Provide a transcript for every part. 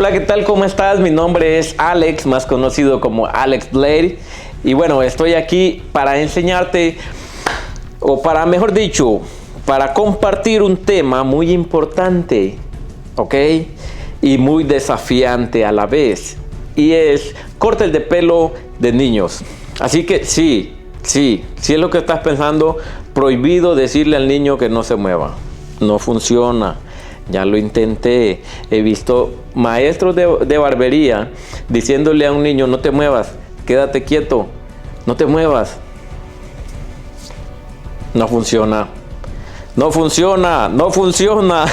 Hola, ¿qué tal? ¿Cómo estás? Mi nombre es Alex, más conocido como Alex Blade. Y bueno, estoy aquí para enseñarte, o para, mejor dicho, para compartir un tema muy importante, ¿ok? Y muy desafiante a la vez. Y es cortes de pelo de niños. Así que sí es lo que estás pensando. Prohibido decirle al niño que no se mueva. No funciona. Ya lo intenté. He visto maestros de barbería diciéndole a un niño: no te muevas, quédate quieto, no te muevas. No funciona. No funciona, no funciona.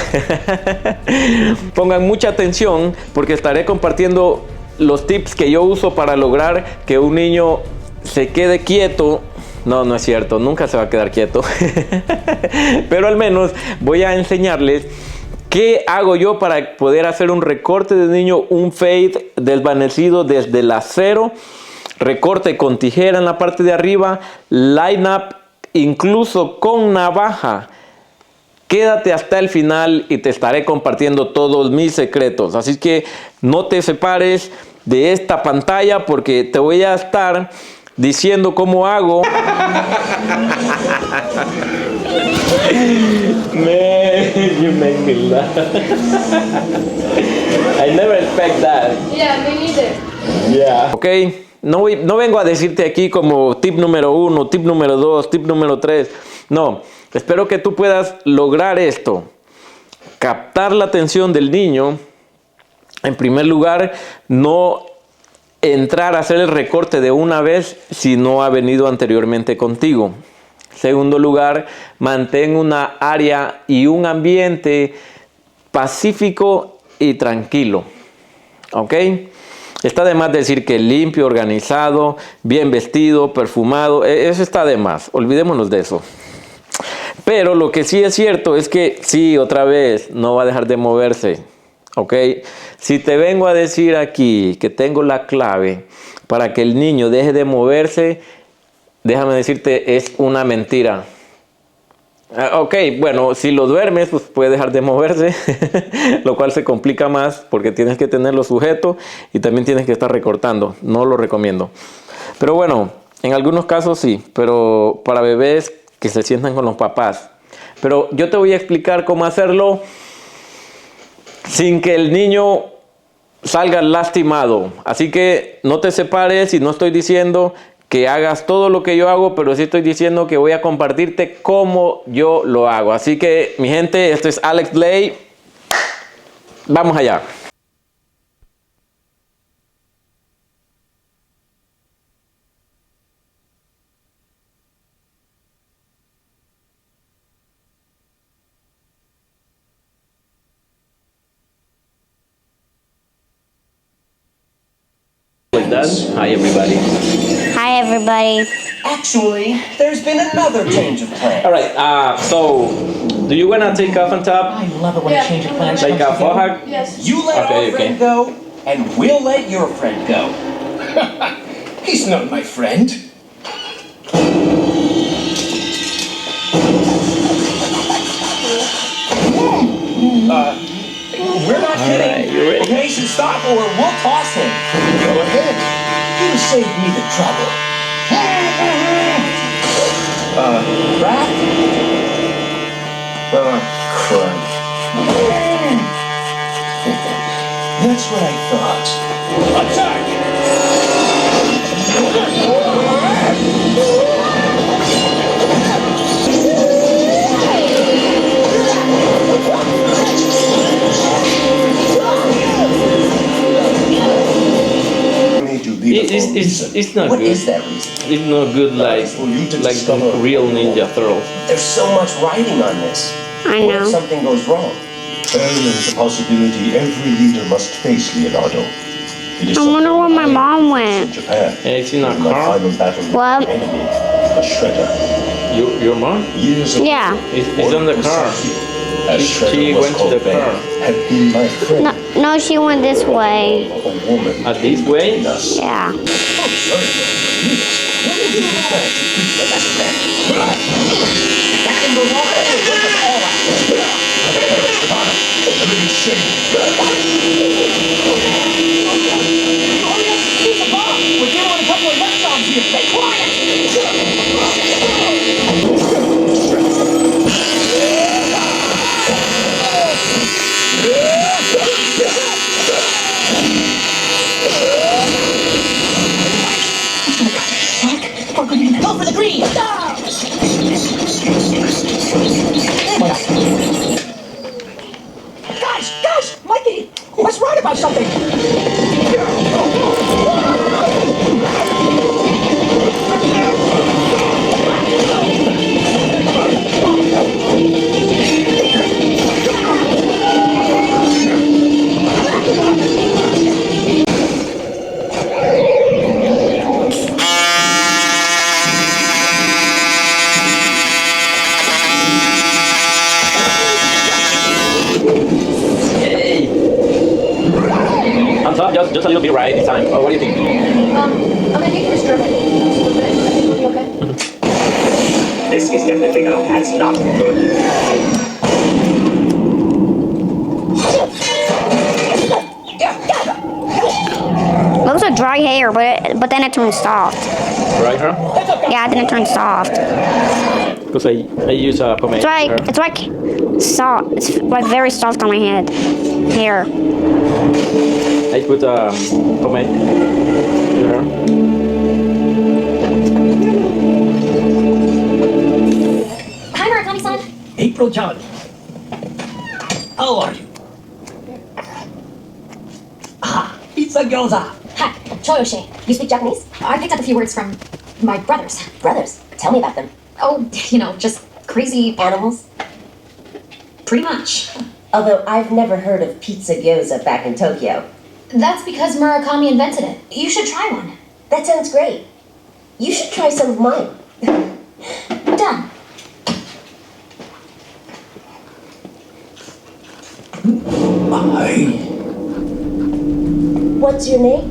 Pongan mucha atención porque estaré compartiendo los tips que yo uso para lograr que un niño se quede quieto. No es cierto, nunca se va a quedar quieto. Pero al menos voy a enseñarles qué hago yo para poder hacer un recorte de niño, un fade desvanecido desde la cero, recorte con tijera en la parte de arriba, line up incluso con navaja. Quédate hasta el final y te estaré compartiendo todos mis secretos. Así que no te separes de esta pantalla porque te voy a estar diciendo cómo hago. Man, you make me laugh. I never expect that. Yeah, me neither. Yeah. Ok, no vengo a decirte aquí como tip número 1, tip número 2, tip número 3. No, espero que tú puedas lograr esto. Captar la atención del niño. En primer lugar, no entrar a hacer el recorte de una vez si no ha venido anteriormente contigo. Segundo lugar, mantén una área y un ambiente pacífico y tranquilo. ¿Ok? Está de más decir que limpio, organizado, bien vestido, perfumado. Eso está de más. Olvidémonos de eso. Pero lo que sí es cierto es que sí, otra vez, no va a dejar de moverse. ¿Ok? Si te vengo a decir aquí que tengo la clave para que el niño deje de moverse, déjame decirte, es una mentira. Ok, bueno, si lo duermes, pues puede dejar de moverse, lo cual se complica más porque tienes que tenerlo sujeto y también tienes que estar recortando. No lo recomiendo. Pero bueno, en algunos casos sí, pero para bebés que se sientan con los papás. Pero yo te voy a explicar cómo hacerlo sin que el niño salga lastimado. Así que no te separes y no estoy diciendo que hagas todo lo que yo hago, pero sí estoy diciendo que voy a compartirte cómo yo lo hago. Así que, mi gente, esto es Alex Blade. Vamos allá. Like that. Hi, everybody. Hi, everybody. Actually, there's been another change of plan. All right. So, do you wanna take off on top? I love it when a change of plans Like comes a together. faux Yes. You let Okay, our friend go, and we'll let your friend go. He's not my friend. We're not kidding. right, you ready? Okay, so stop or we'll toss him. Go ahead. You saved me the trouble. Rat? Crud. That's what I thought. Attack! It's not What good. is that reason? It's not good like real Ninja Turtles. There's so much writing on this. I What if know. something goes wrong? Well, there's a possibility every leader must face, Leonardo. It is I wonder where my mom in went. Japan. It's in a My car. final battle with What? the enemy, a shredder. Your mom? Years ago, Yeah. It's on the car. as She shredder was went to called the Ben, car. had been my friend. No, she went this way. A woman This way? between us. Yeah. Oh, sorry, what did you do that to keep the last man? That can go wrong. Look at all that. A living shame. just a little bit right this time. Or what do you think? I'm gonna take your strawberry. I think we'll be okay. This is definitely no, that's not good. Looks like dry hair, but then it turns soft. Right, huh? Yeah, then it turns soft. Because I use a pomade. It's like soft. It's like very soft on my head. Hair. I put pomade. Here. Hi, Murakami-san. April John. How are you? Ah, pizza gyoza. Hi, Choyoshi. You speak Japanese? I picked up a few words from my brothers. Brothers, tell me about them. Oh, just crazy Animals? pretty much. Although I've never heard of pizza gyoza back in Tokyo. That's because Murakami invented it. You should try one. That sounds great. You should try some of mine. Done. What's your name?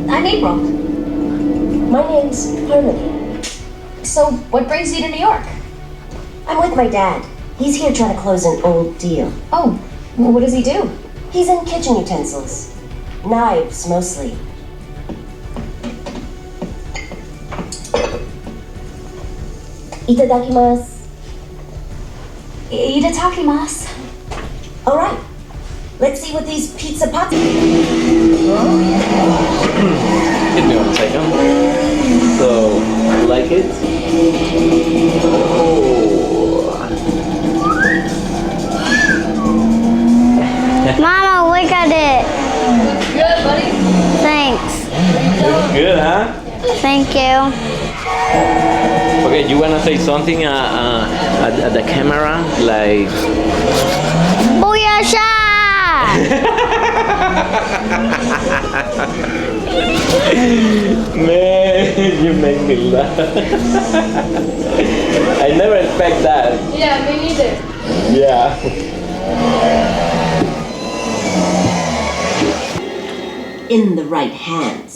I'm April. My name's Harmony. So, what brings you to New York? I'm with my dad. He's here trying to close an old deal. Oh, well, what does he do? He's in kitchen utensils. Knives, mostly. Itadakimasu. Itadakimasu. All right. Let's see what these pizza pots... Give me 1 second. So, like it? Mama, look at it. Good, buddy. Thanks. Good, huh? Thank you. Okay, you wanna say something at the camera? Like... Booyasha! Man, you make me laugh. I never expect that. Yeah, me neither. Yeah. in the right hands.